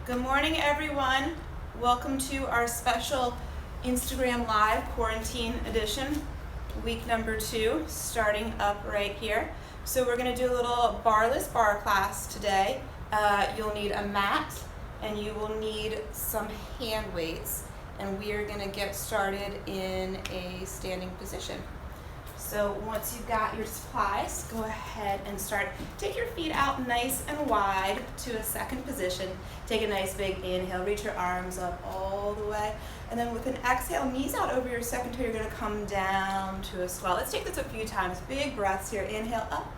Good morning, everyone. Welcome to our special Instagram Live quarantine edition, week number 2, starting up right here. So we're going to do a little barreless bar class today. You'll need a mat and you will need some hand weights, and we are going to get started in a standing position. So once you've got your supplies, go ahead and start. Take your feet out nice and wide to a second position. Take a nice big inhale, reach your arms up all the way. And then with an exhale, knees out over your second toe, you're gonna come down to a swell. Let's take this a few times. Big breaths here. Inhale up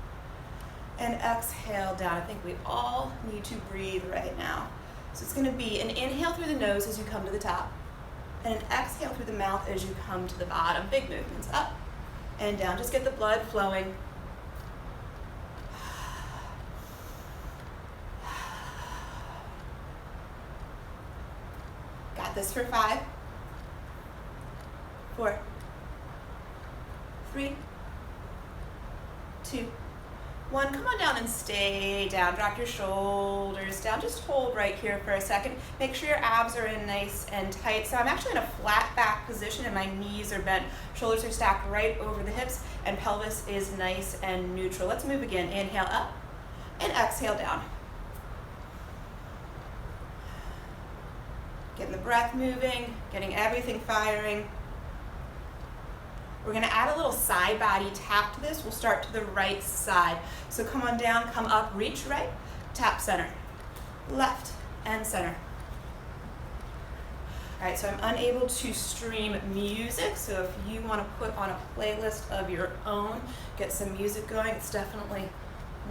and exhale down. I think we all need to breathe right now. So it's gonna be an inhale through the nose as you come to the top, and an exhale through the mouth as you come to the bottom. Big movements, up and down. Just get the blood flowing. Got this for 5, 4, 3, 2, 1. Come on down and stay down. Drop your shoulders down. Just hold right here for a second. Make sure your abs are in nice and tight. So I'm actually in a flat back position and my knees are bent. Shoulders are stacked right over the hips and pelvis is nice and neutral. Let's move again. Inhale up and exhale down. Getting the breath moving, getting everything firing. We're going to add a little side body tap to this. We'll start to the right side. So come on down, come up, reach right, tap center, left and center. All right, so I'm unable to stream music, so if you want to put on a playlist of your own, get some music going, it's definitely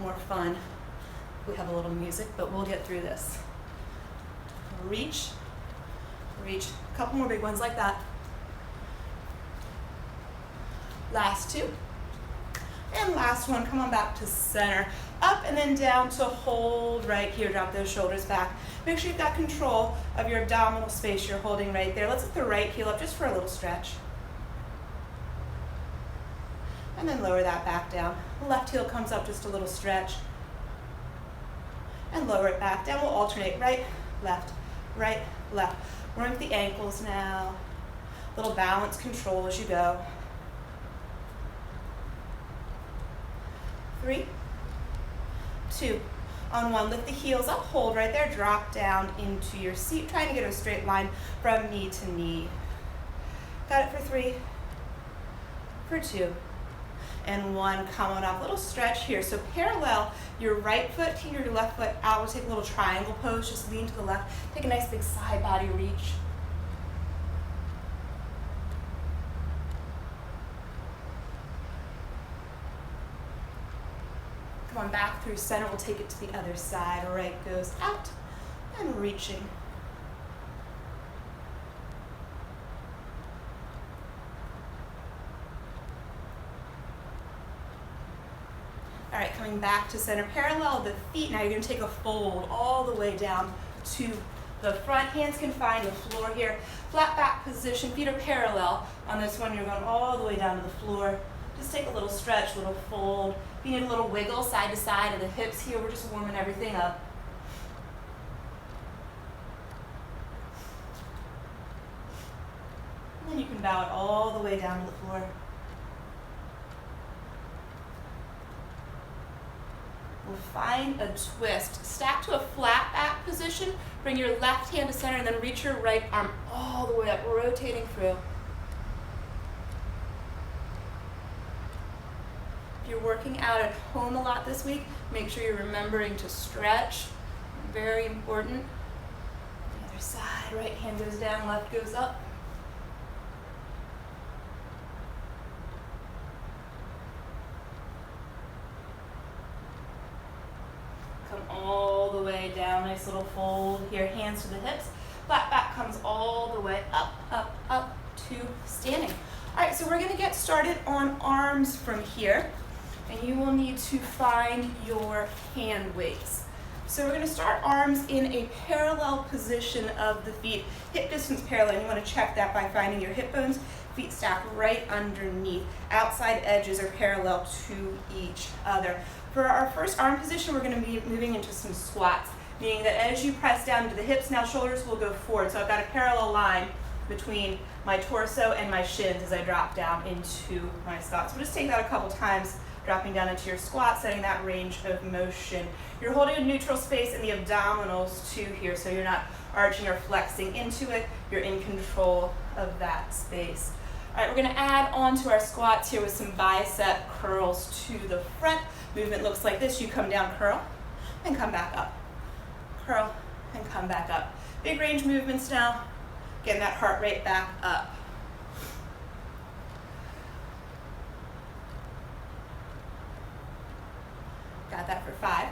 more fun. We have a little music, but we'll get through this. Reach, reach, a couple more big ones like that. Last 2. And last one, come on back to center. Up and then down to hold right here. Drop those shoulders back. Make sure you've got control of your abdominal space you're holding right there. Let's lift the right heel up just for a little stretch. And then lower that back down. Left heel comes up, just a little stretch. And lower it back down. We'll alternate right, left, left. Work the ankles now. Little balance control as you go. 3, 2, on 1. Lift the heels up, hold right there, drop down into your seat, trying to get a straight line from knee to knee. Got it for 3, for 2, and 1. Come on up, little stretch here. So parallel your right foot to your left foot out. We'll take a little triangle pose, just lean to the left. Take a nice big side body reach. Come on back through center. We'll take it to the other side. Right goes out and reaching. All right, coming back to center. Parallel the feet. Now you're going to take a fold all the way down to the front. Hands can find the floor here. Flat back position. Feet are parallel. On this one, you're going all the way down to the floor. Just take a little stretch, little fold. If you need a little wiggle side to side of the hips here, we're just warming everything up. And then you can bow it all the way down to the floor. We'll find a twist. Stack to a flat back position. Bring your left hand to center and then reach your right arm all the way up, rotating through. If you're working out at home a lot this week, make sure you're remembering to stretch. Very important. The other side, right hand goes down, left goes up. Come all the way down, nice little fold here, hands to the hips. Flat back comes all the way up, up, up to standing. All right, so we're gonna get started on arms from here. And you will need to find your hand weights. So we're going to start arms in a parallel position of the feet. Hip distance parallel, and you want to check that by finding your hip bones, feet stacked right underneath. Outside edges are parallel to each other. For our first arm position, we're going to be moving into some squats. meaning that as you press down into the hips, now shoulders will go forward. So I've got a parallel line between my torso and my shins as I drop down into my squat. So just take that a couple times, dropping down into your squat, setting that range of motion. You're holding a neutral space in the abdominals too here, so you're not arching or flexing into it. You're in control of that space. All right, we're gonna add on to our squats here with some bicep curls to the front. Movement looks like this. You come down, curl, and come back up. Curl, and come back up. Big range movements now. Getting that heart rate back up. Got that for 5.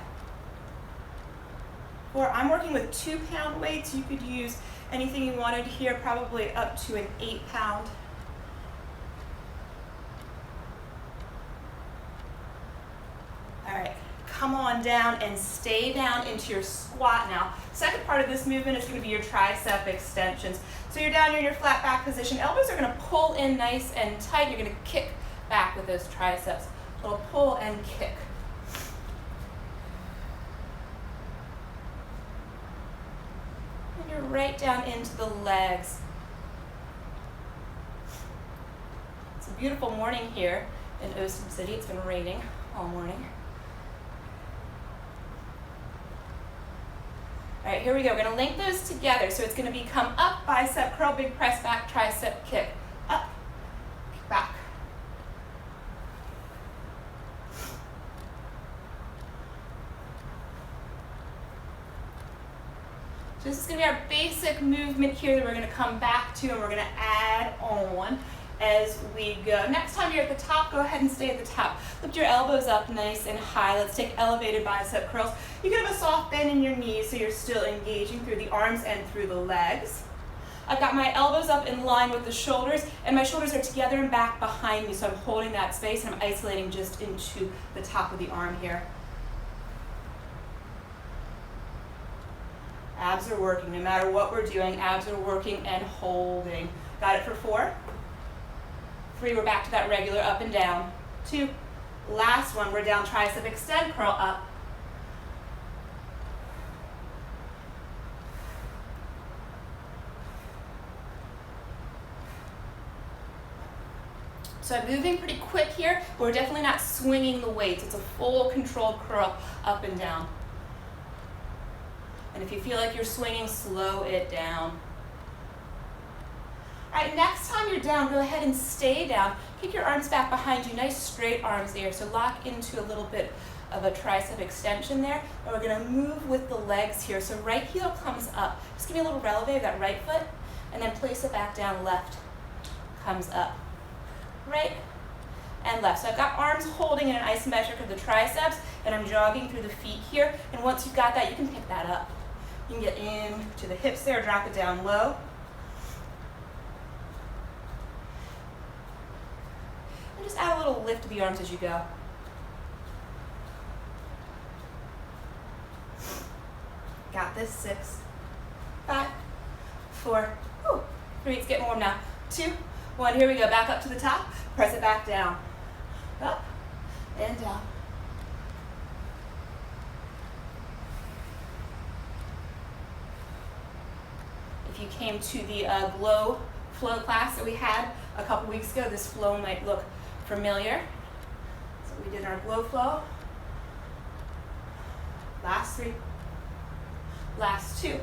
4, I'm working with 2-pound weights. You could use anything you wanted here, probably up to an 8-pound. All right, come on down and stay down into your squat now. Second part of this movement is going to be your tricep extensions. So you're down here in your flat back position. Elbows are going to pull in nice and tight. You're going to kick back with those triceps. A little pull and kick. And you're right down into the legs. It's a beautiful morning here in Ocean City. It's been raining all morning. All right, here we go. We're going to link those together. So it's going to become up, bicep curl, big press back, tricep kick. Up, back. So this is going to be our basic movement here that we're going to come back to, and we're going to add on as we go. Next time you're at the top, go ahead and stay at the top. Lift your elbows up nice and high. Let's take elevated bicep curls. You can have a soft bend in your knees so you're still engaging through the arms and through the legs. I've got my elbows up in line with the shoulders, and my shoulders are together and back behind me, so I'm holding that space and I'm isolating just into the top of the arm here. Abs are working. No matter what we're doing, abs are working and holding. Got it for 4? 3, we're back to that regular up and down. 2, last one, we're down, tricep extend, curl up. So I'm moving pretty quick here, but we're definitely not swinging the weights. It's a full controlled curl up and down. And if you feel like you're swinging, slow it down. All right, next time you're down, go ahead and stay down. Kick your arms back behind you, nice straight arms there. So lock into a little bit of a tricep extension there. And we're gonna move with the legs here. So right heel comes up. Just give me a little releve of that right foot, and then place it back down, left comes up. Right and left. So I've got arms holding in an isometric of the triceps, and I'm jogging through the feet here. And once you've got that, you can pick that up. You can get in to the hips there, drop it down low. And just add a little lift to the arms as you go. Got this. 6, 5, 4, 3, it's getting warm now. 2, 1, here we go. Back up to the top, press it back down. Up and down. If you came to the glow flow class that we had a couple weeks ago, this flow might look familiar. So we did our glow flow. Last 3, last 2.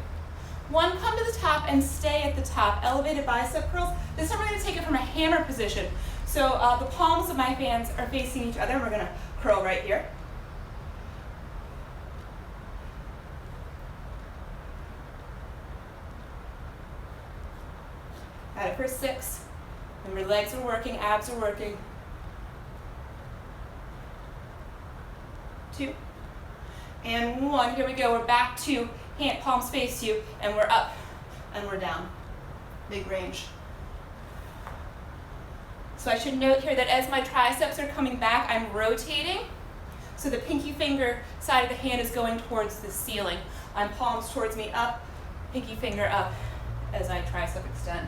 1, come to the top and stay at the top. Elevated bicep curls. This time we're going to take it from a hammer position. So the palms of my hands are facing each other, and we're going to curl right here. Got it for 6. Remember, legs are working, abs are working. 2 and 1. Here we go. We're back to hand, palms face you, and we're up and we're down. Big range. So I should note here that as my triceps are coming back, I'm rotating. So the pinky finger side of the hand is going towards the ceiling. I'm palms towards me, up, pinky finger up as I tricep extend.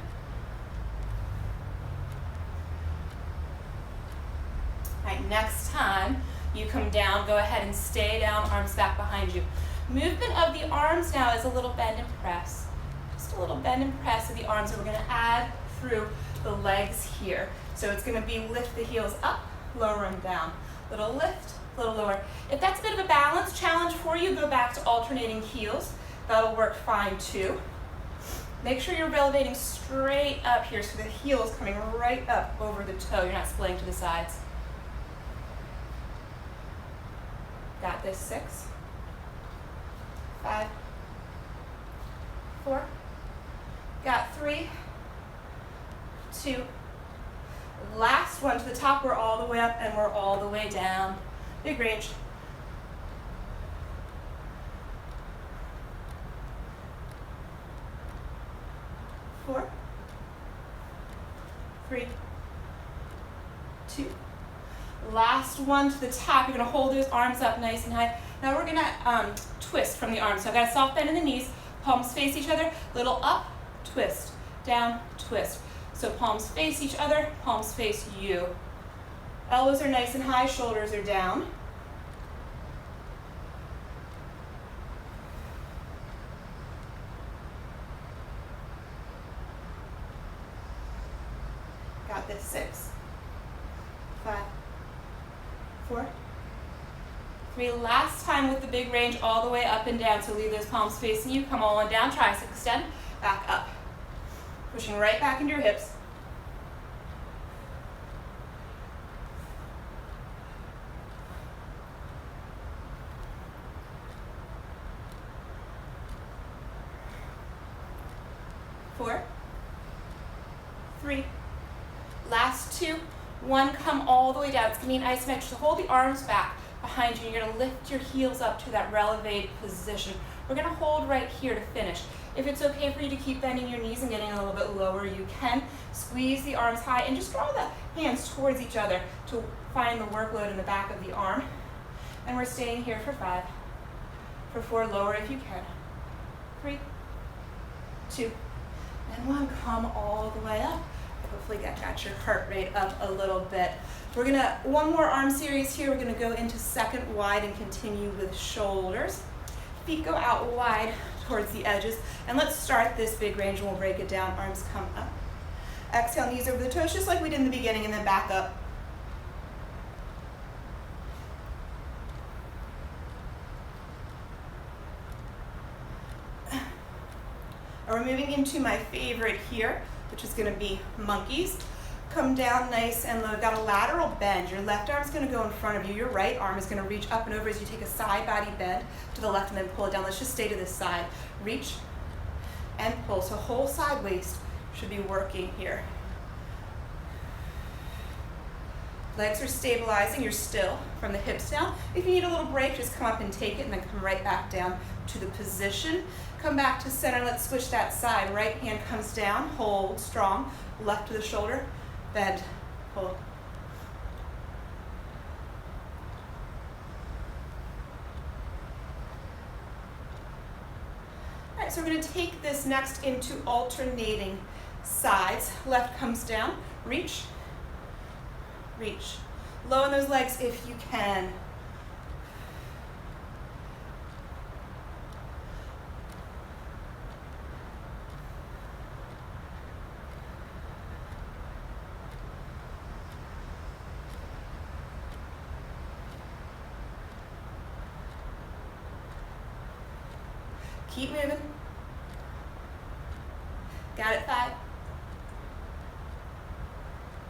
All right, next time you come down, go ahead and stay down, arms back behind you. Movement of the arms now is a little bend and press. Just a little bend and press of the arms, and we're gonna add through the legs here. So it's gonna be lift the heels up, lower them down. Little lift, little lower. If that's a bit of a balance challenge for you, go back to alternating heels. That'll work fine too. Make sure you're elevating straight up here so the heel is coming right up over the toe. You're not splaying to the sides. Got this, 6, 5, 4, got 3, 2, last one to the top. We're all the way up and we're all the way down. Big range. 4, 3, 2. Last one to the top. You're gonna hold those arms up nice and high. Now we're gonna twist from the arms. So I've got a soft bend in the knees, palms face each other, little up, twist, down, twist. So palms face each other, palms face you. Elbows are nice and high, shoulders are down. Got this, 6, 5, 4, 3. Last time with the big range all the way up and down. So leave those palms facing you. Come all on down, tricep extend, back up. Pushing right back into your hips. Four, 3, last 2, 1, come all the way down. It's going to be an isometric. So hold the arms back behind you. You're going to lift your heels up to that elevated position. We're going to hold right here to finish. If it's okay for you to keep bending your knees and getting a little bit lower, you can. Squeeze the arms high and just draw the hands towards each other to find the workload in the back of the arm. And we're staying here for 5, for 4, lower if you can. 3, 2, and 1, come all the way up. Hopefully that got your heart rate up a little bit. We're gonna, one more arm series here. We're gonna go into second wide and continue with shoulders. Feet go out wide towards the edges. And let's start this big range and we'll break it down. Arms come up. Exhale, knees over the toes, just like we did in the beginning, and then back up. And we're moving into my favorite here, which is going to be monkeys. Come down nice and low. Got a lateral bend. Your left arm is going to go in front of you. Your right arm is going to reach up and over as you take a side body bend to the left and then pull it down. Let's just stay to this side. Reach and pull. So whole side waist should be working here. Legs are stabilizing. You're still from the hips down. If you need a little break, just come up and take it and then come right back down to the position. Come back to center. Let's switch that side. Right hand comes down. Hold strong. Left to the shoulder. Bend. Pull. All right, so we're going to take this next into alternating sides. Left comes down. Reach. Reach. Low in those legs if you can. Keep moving. Got it, 5.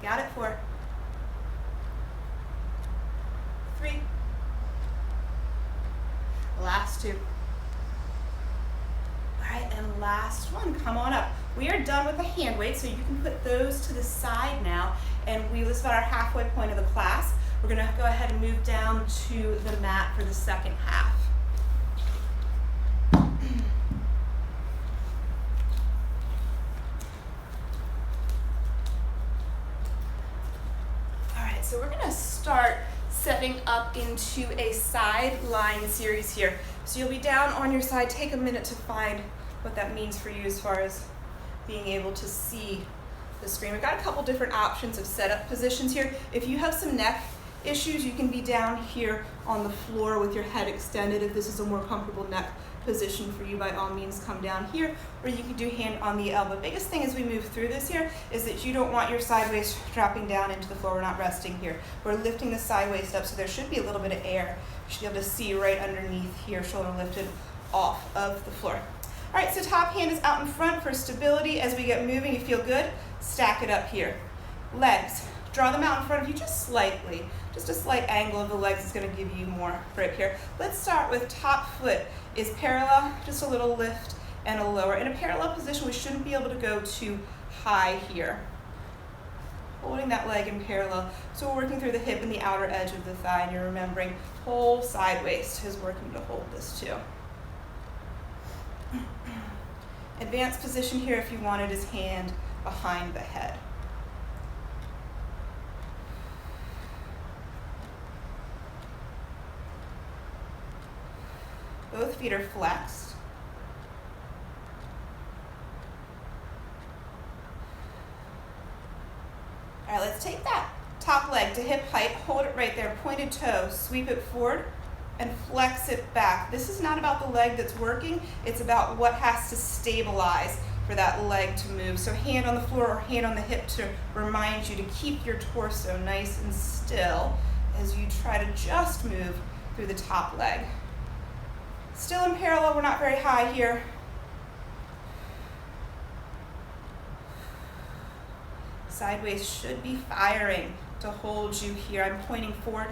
Got it, 4. 3. Last 2. All right, and last one. Come on up. We are done with the hand weights, so you can put those to the side now. And this is about our halfway point of the class. We're going to go ahead and move down to the mat for the second half. So we're going to start stepping up into a side line series here. So you'll be down on your side. Take a minute to find what that means for you as far as being able to see the screen. We've got a couple different options of setup positions here. If you have some neck issues, you can be down here on the floor with your head extended. If this is a more comfortable neck position for you, by all means come down here, or you can do hand on the elbow. Biggest thing as we move through this here is that you don't want your side waist dropping down into the floor. We're not resting here. We're lifting the side waist up, so there should be a little bit of air. You should be able to see right underneath here, shoulder lifted off of the floor. All right, so top hand is out in front for stability. As we get moving, you feel good, stack it up here. Legs, draw them out in front of you just slightly. Just a slight angle of the legs is going to give you more grip here. Let's start with top foot is parallel, just a little lift and a lower. In a parallel position, we shouldn't be able to go too high here. Holding that leg in parallel. So we're working through the hip and the outer edge of the thigh, and you're remembering whole side waist is working to hold this too. Advanced position here if you wanted is hand behind the head. Both feet are flexed. All right, let's take that top leg to hip height, hold it right there, pointed toe, sweep it forward and flex it back. This is not about the leg that's working, it's about what has to stabilize for that leg to move. So hand on the floor or hand on the hip to remind you to keep your torso nice and still as you try to just move through the top leg. Still in parallel, we're not very high here. Side waist should be firing to hold you here. I'm pointing forward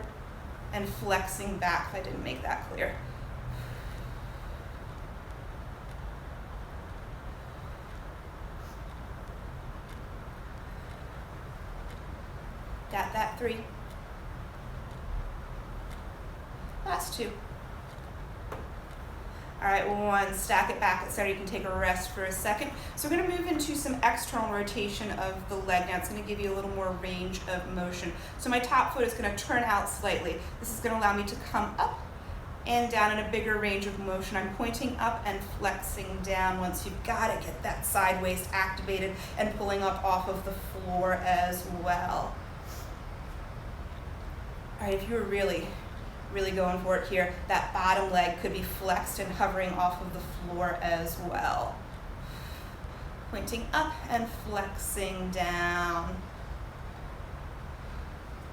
and flexing back if I didn't make that clear. Got that 3. Last 2. All right, 1, stack it back, etc. You can take a rest for a second. So we're gonna move into some external rotation of the leg now. It's gonna give you a little more range of motion. So my top foot is gonna turn out slightly. This is gonna allow me to come up and down in a bigger range of motion. I'm pointing up and flexing down once you've gotta get that side waist activated and pulling up off of the floor as well. All right, if you were really going for it here, that bottom leg could be flexed and hovering off of the floor as well. Pointing up and flexing down.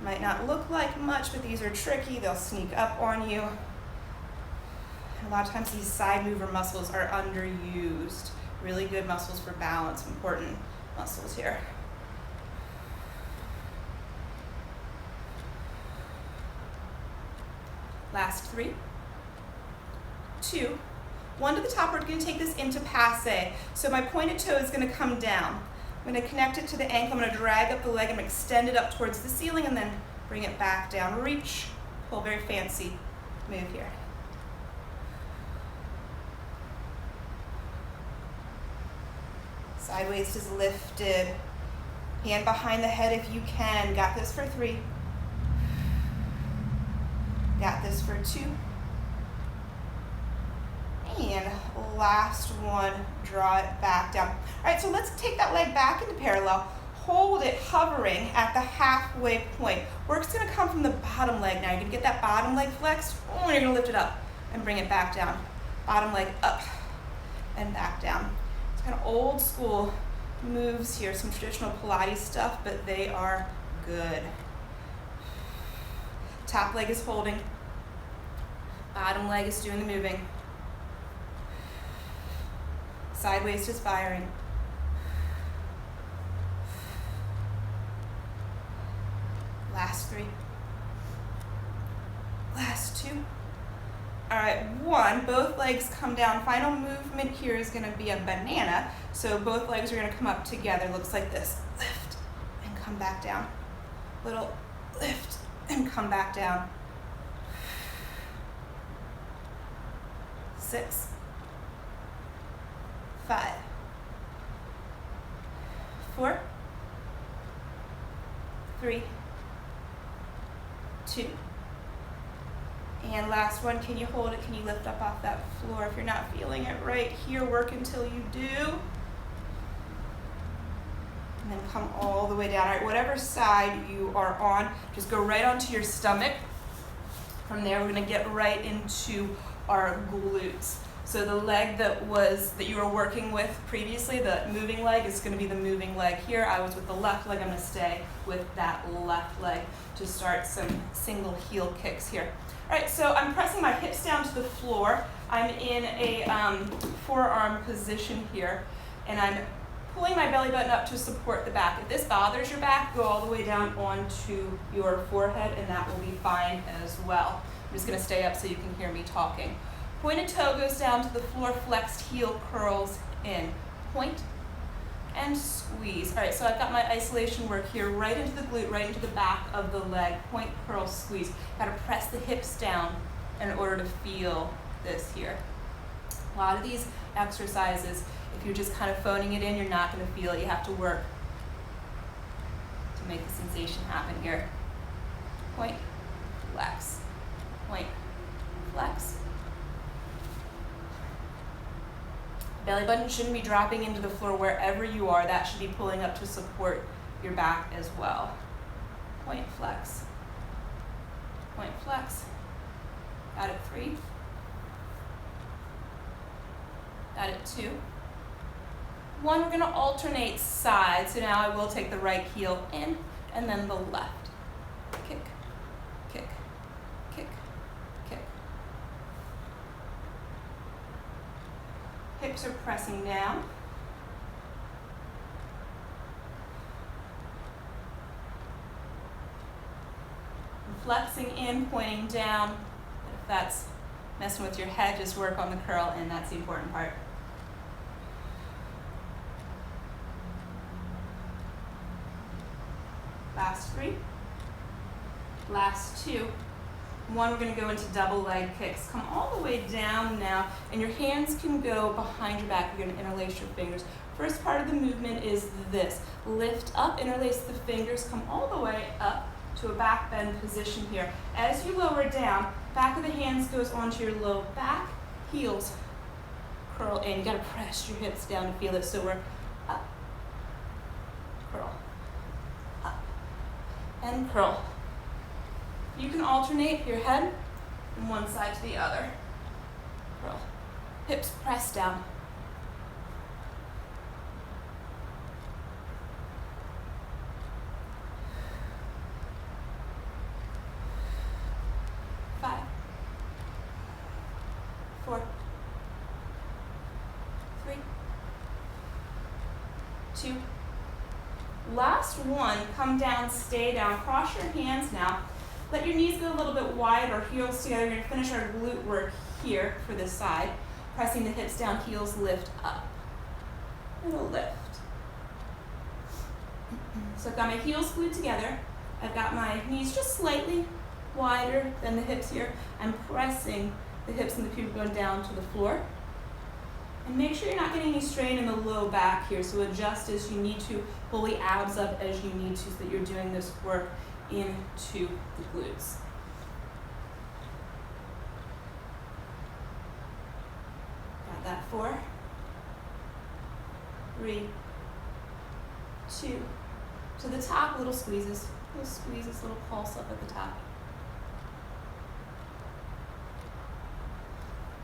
Might not look like much, but these are tricky. They'll sneak up on you. And a lot of times these side mover muscles are underused. Really good muscles for balance, important muscles here. Last 3, 2, 1 to the top. We're going to take this into passe. So my pointed toe is going to come down. I'm going to connect it to the ankle. I'm going to drag up the leg and extend it up towards the ceiling and then bring it back down. Reach, pull, very fancy move here. Side waist is lifted. Hand behind the head if you can. Got this for 3. Got this for 2. And last one, draw it back down. All right, so let's take that leg back into parallel. Hold it hovering at the halfway point. Work's gonna come from the bottom leg now. You're gonna get that bottom leg flexed. Oh, and you're gonna lift it up and bring it back down. Bottom leg up and back down. It's kind of old school moves here, some traditional Pilates stuff, but they are good. Top leg is holding. Bottom leg is doing the moving. Side waist is firing. Last 3. Last 2. All right, 1, both legs come down. Final movement here is gonna be a banana. So both legs are gonna come up together. Looks like this. Lift and come back down. Little lift and come back down. 6, 5, 4, 3, 2, and last one. Can you hold it? Can you lift up off that floor? If you're not feeling it right here, work until you do. and then come all the way down. All right, whatever side you are on, just go right onto your stomach. From there, we're gonna get right into our glutes. So the leg that you were working with previously, the moving leg, is gonna be the moving leg here. I was with the left leg, I'm gonna stay with that left leg to start some single heel kicks here. All right, so I'm pressing my hips down to the floor. I'm in a forearm position here, and I'm pulling my belly button up to support the back. If this bothers your back, go all the way down onto your forehead, and that will be fine as well. I'm just gonna stay up so you can hear me talking. Pointed toe goes down to the floor, flexed heel curls in. Point and squeeze. All right, so I've got my isolation work here, right into the glute, right into the back of the leg. Point, curl, squeeze. Gotta press the hips down in order to feel this here. A lot of these exercises, if you're just kind of phoning it in, you're not gonna feel it. You have to work to make the sensation happen here. Point, flex. Point, flex. Belly button shouldn't be dropping into the floor wherever you are. That should be pulling up to support your back as well. Point, flex. Point, flex. Got it 3. Got it 2. 1, we're gonna alternate sides. So now I will take the right heel in and then the left. Kick, kick, kick, kick. Hips are pressing down. And flexing in, pointing down. If that's messing with your head, just work on the curl, and that's the important part. Last 3. Last 2. 1, we're going to go into double leg kicks. Come all the way down now, and your hands can go behind your back. You're going to interlace your fingers. First part of the movement is this. Lift up, interlace the fingers, come all the way up to a back bend position here. As you lower down, back of the hands goes onto your low back, heels curl in. You got to press your hips down to feel it. So we're up, curl, up, and curl. You can alternate your head from one side to the other. Curl. Hips press down. Five, 4, 3, 2. Last one, come down, stay down. Cross your hands now. Let your knees go a little bit wide or heels together. We're going to finish our glute work here for this side. Pressing the hips down, heels lift up. And a lift. So I've got my heels glued together. I've got my knees just slightly wider than the hips here. I'm pressing the hips and the pubic bone down to the floor. And make sure you're not getting any strain in the low back here. So adjust as you need to. Pull the abs up as you need to so that you're doing this work into the glutes. Got that 4, 3, 2. To the top, little squeezes, little pulse up at the top.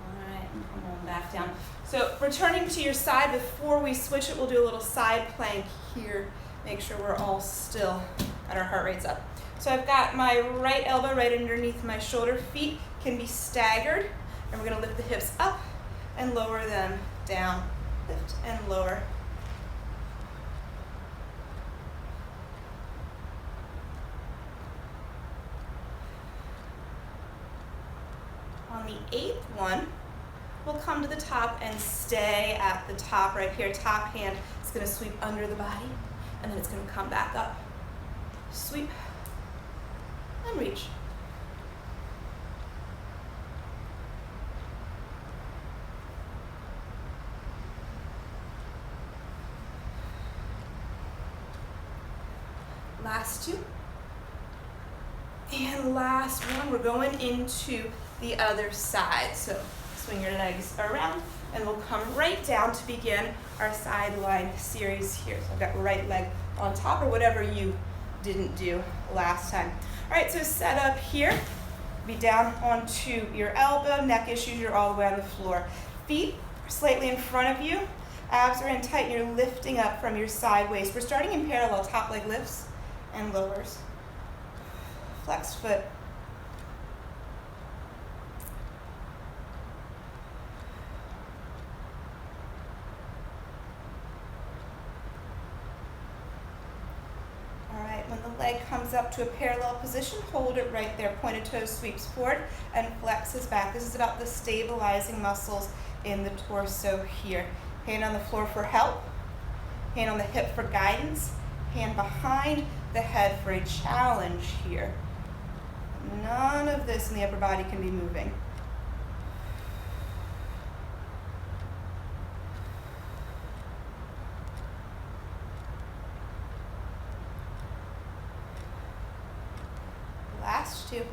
All right, and come on back down. So returning to your side, before we switch it, we'll do a little side plank here. Make sure we're all still, got our heart rates up. So I've got my right elbow right underneath my shoulder. Feet can be staggered, and we're gonna lift the hips up and lower them down. Lift and lower. On the 8th one, we'll come to the top and stay at the top right here. Top hand is gonna sweep under the body, and then it's gonna come back up. Sweep and reach. Last 2. And last one, we're going into the other side. So swing your legs around, and we'll come right down to begin our sideline series here. So I've got right leg on top, or whatever you didn't do last time. All right, so set up here. Be down onto your elbow. Neck issues, you're all the way on the floor. Feet are slightly in front of you. Abs are in tight, and you're lifting up from your side waist. We're starting in parallel, top leg lifts and lowers. Flexed foot. All right, when the leg comes up to a parallel position, hold it right there. Pointed toes sweeps forward and flexes back. This is about the stabilizing muscles in the torso here. Hand on the floor for help. Hand on the hip for guidance. Hand behind the head for a challenge here. None of this in the upper body can be moving. Last two.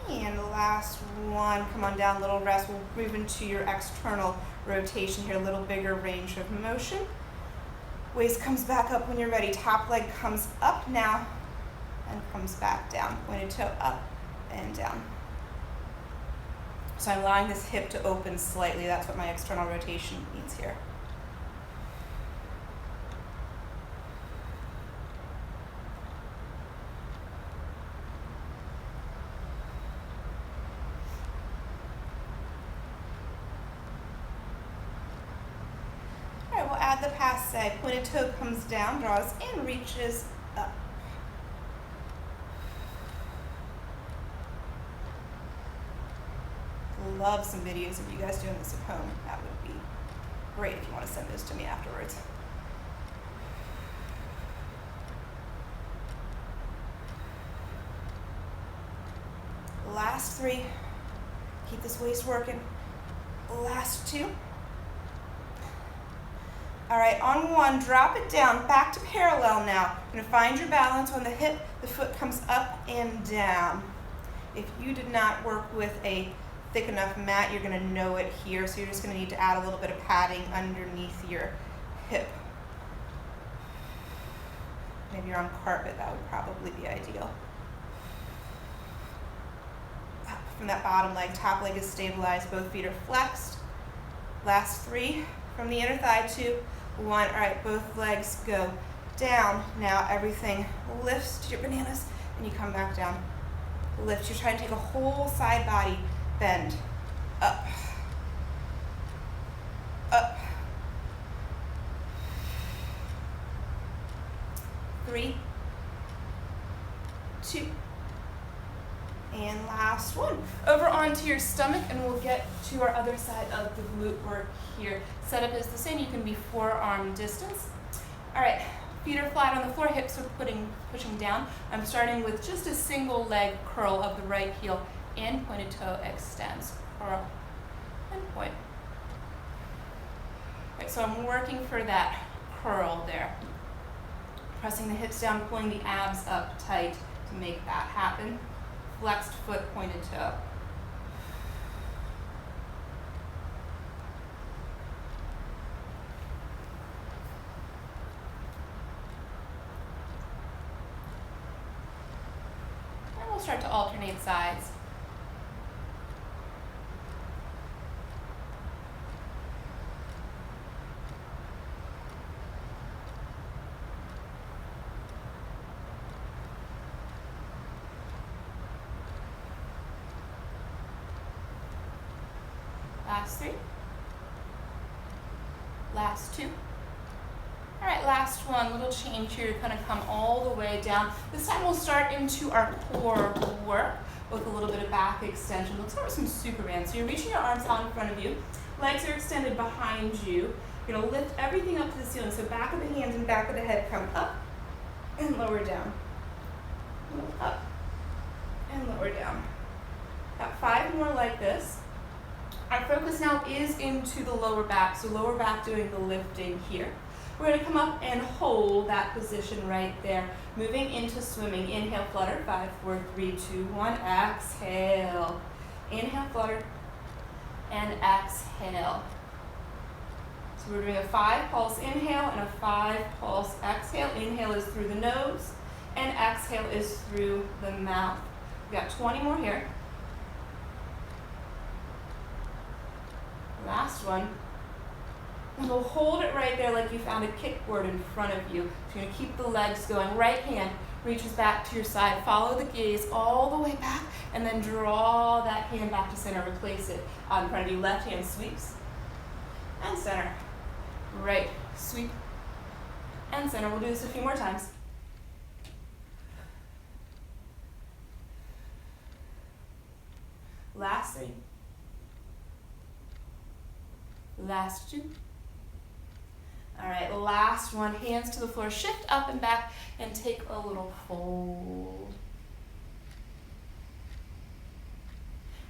And the last one, come on down, little rest. We'll move into your external rotation here, a little bigger range of motion. Waist comes back up when you're ready. Top leg comes up now and comes back down. Pointed toe up and down. So I'm allowing this hip to open slightly. That's what my external rotation means here. We'll add the passe. Pointed toe comes down, draws in, reaches up. Love some videos of you guys doing this at home. That would be great if you want to send those to me afterwards. Last three. Keep this waist working. Last two. All right, on one, drop it down, back to parallel now. You're gonna find your balance on the hip, the foot comes up and down. If you did not work with a thick enough mat, you're gonna know it here, so you're just gonna need to add a little bit of padding underneath your hip. Maybe you're on carpet, that would probably be ideal. Up from that bottom leg, top leg is stabilized, both feet are flexed. Last three, from the inner thigh, 2, 1. All right, both legs go down. Now everything lifts to your bananas and you come back down. Lift. You're trying to take a whole side body bend. Up. Up. 3, 2, and last one. Over onto your stomach, and we'll get to our other side of the glute work here. Setup is the same. You can be forearm distance. All right, feet are flat on the floor, hips are pushing down. I'm starting with just a single leg curl of the right heel in, pointed toe extends, curl, and point. All right, so I'm working for that curl there. Pressing the hips down, pulling the abs up tight to make that happen. Flexed foot, pointed toe. And we'll start to alternate sides. Last 3. Last 2. All right, last one, little change here, kind of come all the way down. This time we'll start into our core work with a little bit of back extension. Let's start with some Superman. So you're reaching your arms out in front of you. Legs are extended behind you. You're gonna lift everything up to the ceiling. So back of the hands and back of the head come up and lower down. Up and lower down. Got 5 more like this. Our focus now is into the lower back, so lower back doing the lifting here. We're going to come up and hold that position right there. Moving into swimming. Inhale, flutter. 5, 4, 3, 2, 1. Exhale. Inhale, flutter. And exhale. So we're doing a 5 pulse inhale and a 5 pulse exhale. Inhale is through the nose and exhale is through the mouth. We've got 20 more here. Last one. And we'll hold it right there like you found a kickboard in front of you. So you're going to keep the legs going. Right hand reaches back to your side. Follow the gaze all the way back and then draw that hand back to center. Replace it in front of you. Left hand sweeps and center. Right, sweep and center. We'll do this a few more times. Last 3. Last 2. All right, last one. Hands to the floor. Shift up and back and take a little fold.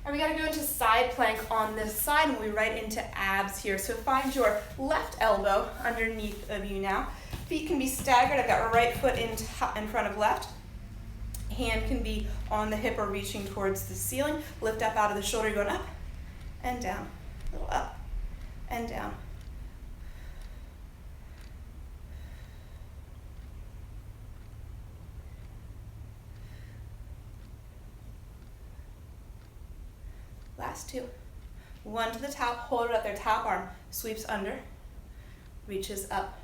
And we got to go into side plank on this side, and we right into abs here. So find your left elbow underneath of you now. Feet can be staggered. I've got right foot in front of left. Hand can be on the hip or reaching towards the ceiling. Lift up out of the shoulder, going up and down. A little up and down. Last 2. 1 to the top, hold it up there, top arm sweeps under, reaches up.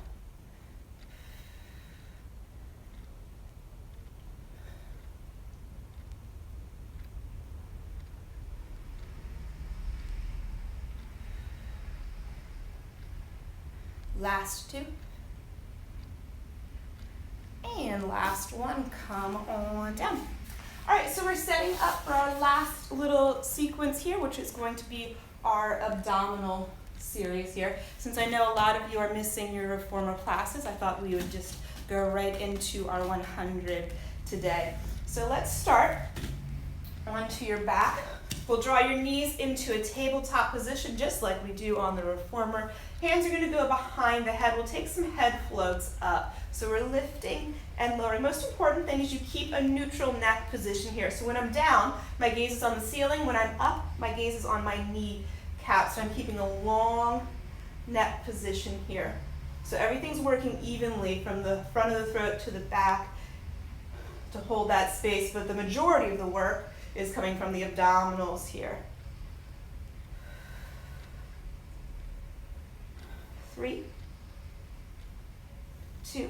Last 2. And last one, come on down. All right, so we're setting up for our last little sequence here, which is going to be our abdominal series here. Since I know a lot of you are missing your reformer classes, I thought we would just go right into our 100 today. So let's start onto your back. We'll draw your knees into a tabletop position, just like we do on the reformer. Hands are going to go behind the head. We'll take some head floats up. So we're lifting and lowering. Most important thing is you keep a neutral neck position here. So when I'm down, my gaze is on the ceiling. When I'm up, my gaze is on my knee cap. So I'm keeping a long neck position here. So everything's working evenly from the front of the throat to the back to hold that space, but the majority of the work is coming from the abdominals here. 3, 2,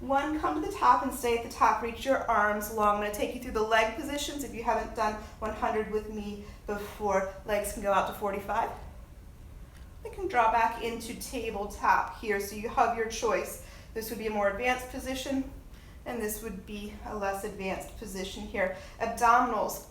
1. Come to the top and stay at the top. Reach your arms long. I'm going to take you through the leg positions. If you haven't done 100 with me before, legs can go out to 45. We can draw back into tabletop here, so you have your choice. This would be a more advanced position, and this would be a less advanced position here. Abdominals,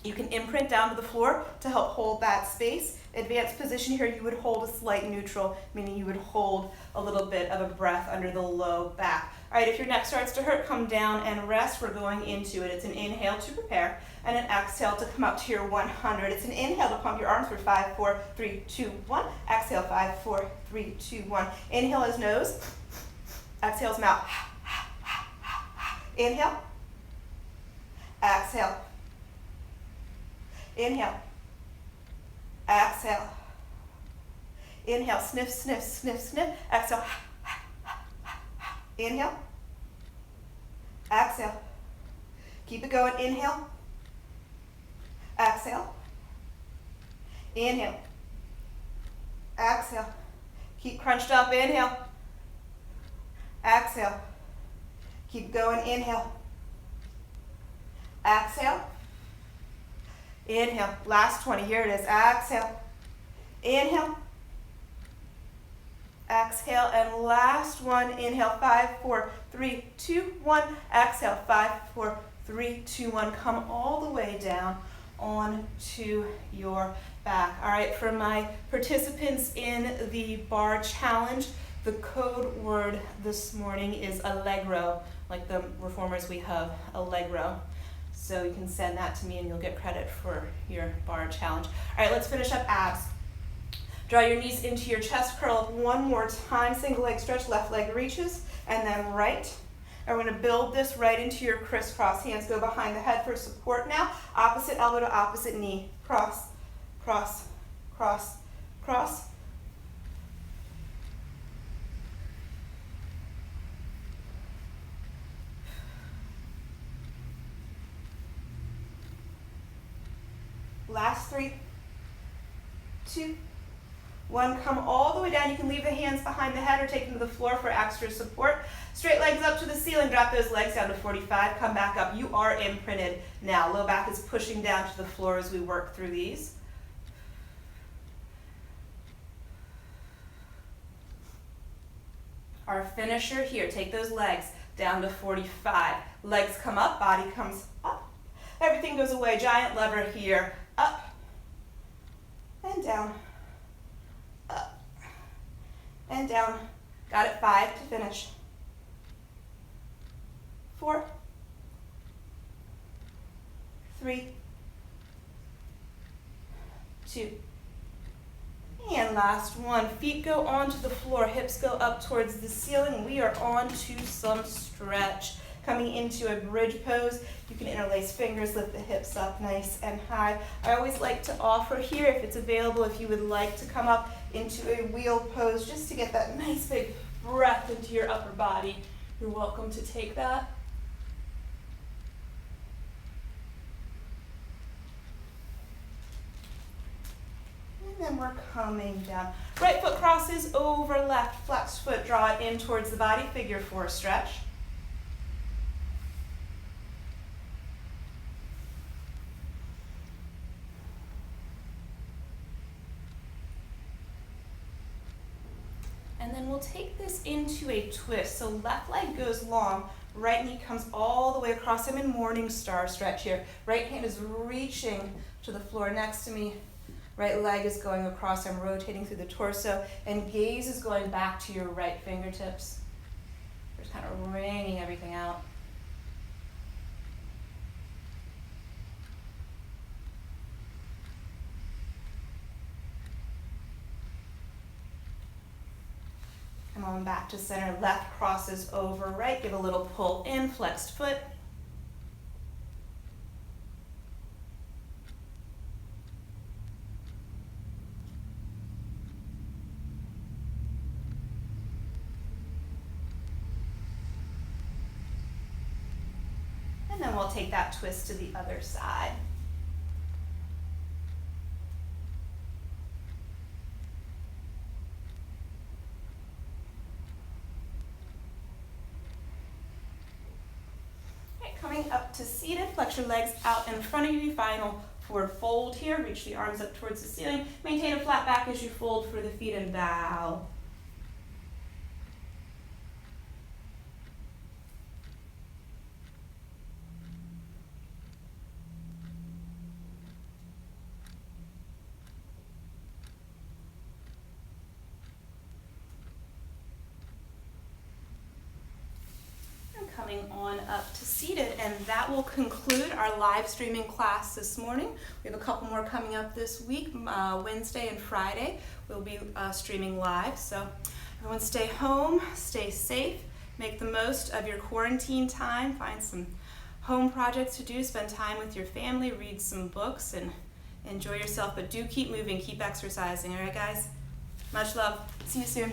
you can imprint down to the floor to help hold that space. Advanced position here, you would hold a slight neutral, meaning you would hold a little bit of a breath under the low back. All right, if your neck starts to hurt, come down and rest. We're going into it. It's an inhale to prepare and an exhale to come up to your 100. It's an inhale to pump your arms for 5, 4, 3, 2, 1. Exhale, 5, 4, 3, 2, 1. Inhale is nose. Exhale is mouth. Inhale. Exhale. Inhale. Exhale. Inhale, sniff, sniff, sniff, sniff. Exhale. Inhale. Exhale. Keep it going. Inhale. Exhale. Inhale. Exhale. Keep crunched up. Inhale. Exhale. Keep going. Inhale. Exhale. Inhale. Last 20. Here it is. Exhale. Inhale. Exhale. And last one. Inhale. 5, 4, 3, 2, 1. Exhale. 5, 4, 3, 2, 1. Come all the way down onto your back. All right. For my participants in the bar challenge, the code word this morning is allegro. Like the reformers, we have allegro. So you can send that to me and you'll get credit for your bar challenge. All right, let's finish up abs. Draw your knees into your chest, curl up one more time, single leg stretch, left leg reaches, and then right. And we're gonna build this right into your crisscross. Hands go behind the head for support now. Opposite elbow to opposite knee. Cross, cross, cross, cross. Last 3, 2, 1. Come all the way down. You can leave the hands behind the head or take them to the floor for extra support. Straight legs up to the ceiling. Drop those legs down to 45. Come back up. You are imprinted now. Low back is pushing down to the floor as we work through these. Our finisher here. Take those legs down to 45. Legs come up. Body comes up. Everything goes away. Giant lever here. Up and down. Up and down. Got it. 5 to finish. 4, 3, 2, and last 1. Feet go onto the floor, hips go up towards the ceiling. We are on to some stretch. Coming into a bridge pose, you can interlace fingers, lift the hips up nice and high. I always like to offer here, if it's available, if you would like to come up into a wheel pose just to get that nice big breath into your upper body. You're welcome to take that. And then we're coming down. Right foot crosses over left, flexed foot, draw it in towards the body, figure 4 stretch. And then we'll take this into a twist. So left leg goes long, right knee comes all the way across. I'm in morning star stretch here. Right hand is reaching to the floor next to me. Right leg is going across. I'm rotating through the torso, and gaze is going back to your right fingertips. Just kind of wringing everything out. Come on back to center. Left crosses over right. Give a little pull in, flexed foot. And then we'll take that twist to the other side. Coming up to seated, flex your legs out in front of you. Final forward fold here. Reach the arms up towards the ceiling. Maintain a flat back as you fold for the feet and bow. Coming on up to seated, and that will conclude our live streaming class this morning. We have a couple more coming up this week. Wednesday and Friday we'll be streaming live, so everyone stay home, stay safe, make the most of your quarantine time, find some home projects to do, spend time with your family, read some books, and enjoy yourself, but do keep moving, keep exercising. All right, guys? Much love. See you soon.